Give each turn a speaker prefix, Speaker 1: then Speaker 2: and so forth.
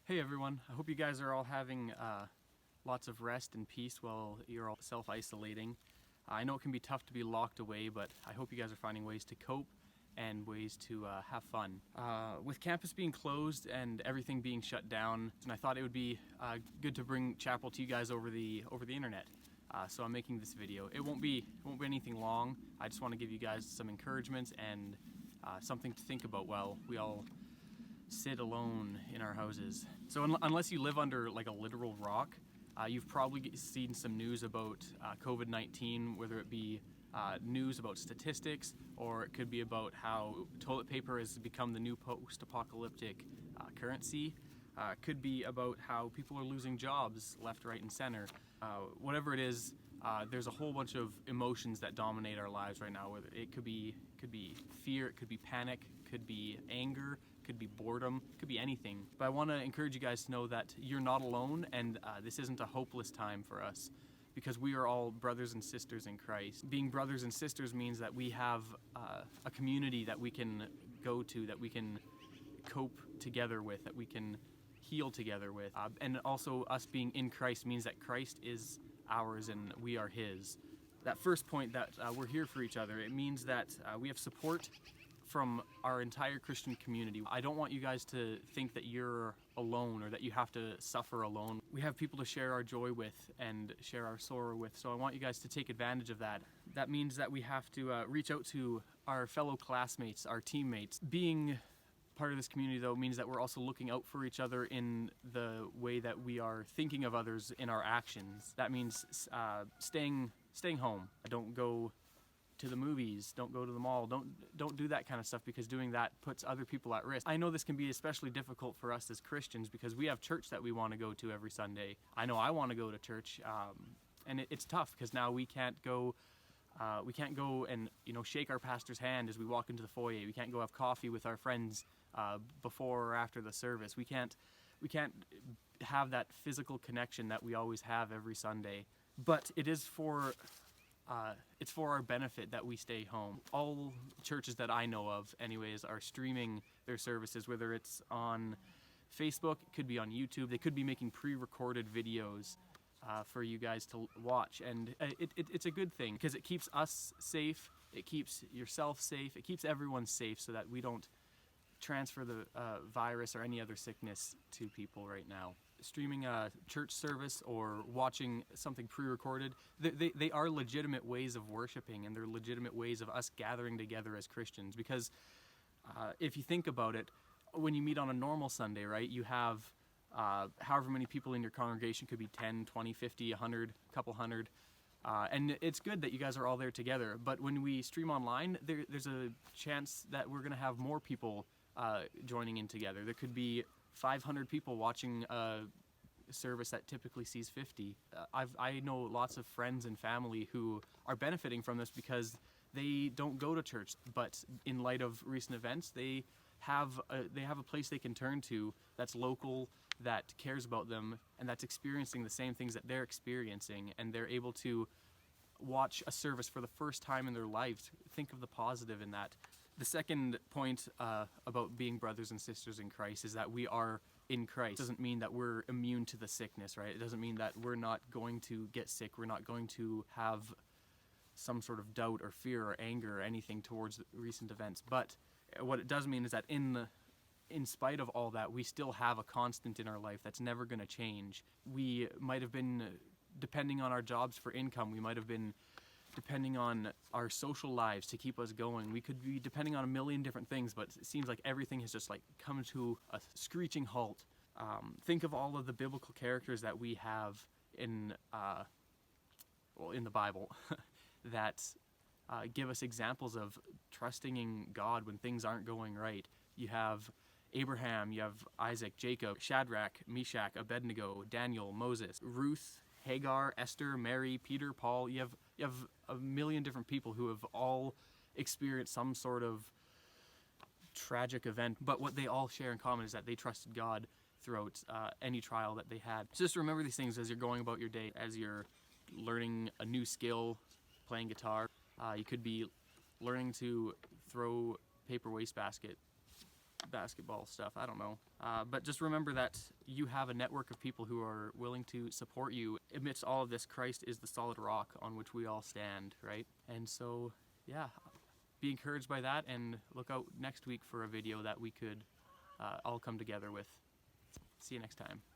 Speaker 1: Hey everyone, I hope you guys are all having lots of rest and peace while you're all self-isolating. I know it can be tough to be locked away, but I hope you guys are finding ways to cope and ways to have fun. With campus being closed and everything being shut down, and I thought it would be good to bring chapel to you guys over the internet. So I'm making this video. It won't be anything long. I just want to give you guys some encouragements and something to think about while we all sit alone in our houses. So unless you live under like a literal rock, you've probably seen some news about COVID-19, whether it be news about statistics, or it could be about how toilet paper has become the new post-apocalyptic currency. It could be about how people are losing jobs left, right, and center. Whatever it is, there's a whole bunch of emotions that dominate our lives right now. Whether it could be fear, it could be panic, could be anger, could be boredom, could be anything. But I want to encourage you guys to know that you're not alone, and this isn't a hopeless time for us, because we are all brothers and sisters in Christ. Being brothers and sisters means that we have a community that we can go to, that we can cope together with, that we can heal together with. And also us being in Christ means that Christ is ours and we are His. That first point, that we're here for each other, it means that we have support from our entire Christian community. I don't want you guys to think that you're alone or that you have to suffer alone. We have people to share our joy with and share our sorrow with, so I want you guys to take advantage of that. That means that we have to reach out to our fellow classmates, our teammates. Being part of this community, though, means that we're also looking out for each other in the way that we are thinking of others in our actions. That means staying home. Don't go to the movies, don't go to the mall, don't do that kind of stuff, because doing that puts other people at risk. I know this can be especially difficult for us as Christians because we have church that we want to go to every Sunday. I know I want to go to church, and it's tough because now we can't go and shake our pastor's hand as we walk into the foyer. We can't go have coffee with our friends before or after the service. We can't have that physical connection that we always have every Sunday. But it is it's for our benefit that we stay home. All churches that I know of, anyways, are streaming their services, whether it's on Facebook, it could be on YouTube. They could be making pre-recorded videos for you guys to watch, and it's a good thing because it keeps us safe, it keeps yourself safe, it keeps everyone safe, so that we don't transfer the virus or any other sickness to people right now. Streaming a church service or watching something pre-recorded, they are legitimate ways of worshiping, and they're legitimate ways of us gathering together as Christians. Because if you think about it, when you meet on a normal Sunday, right, you have however many people in your congregation, could be 10, 20, 50, 100, a couple hundred. And it's good that you guys are all there together. But when we stream online, there's a chance that we're going to have more people joining in together. There could be 500 people watching a service that typically sees 50. I know lots of friends and family who are benefiting from this because they don't go to church, but in light of recent events, they have a place they can turn to that's local, that cares about them, and that's experiencing the same things that they're experiencing, and they're able to watch a service for the first time in their lives. Think of the positive in that. The second point about being brothers and sisters in Christ is that we are in Christ. It doesn't mean that we're immune to the sickness, right? It doesn't mean that we're not going to get sick. We're not going to have some sort of doubt or fear or anger or anything towards recent events. But what it does mean is that in spite of all that, we still have a constant in our life that's never going to change. We might have been depending on our jobs for income. We might have been depending on our social lives to keep us going. We could be depending on a million different things, but it seems like everything has just come to a screeching halt. Think of all of the biblical characters that we have in the Bible that give us examples of trusting in God when things aren't going right. You have Abraham, you have Isaac, Jacob, Shadrach, Meshach, Abednego, Daniel, Moses, Ruth, Hagar, Esther, Mary, Peter, Paul. You have a million different people who have all experienced some sort of tragic event, but what they all share in common is that they trusted God throughout any trial that they had. So just remember these things as you're going about your day, as you're learning a new skill, playing guitar. You could be learning to throw paper wastebasket basketball stuff. I don't know. But just remember that you have a network of people who are willing to support you. Amidst all of this, Christ is the solid rock on which we all stand, right? And so, yeah, be encouraged by that, and look out next week for a video that we could all come together with. See you next time.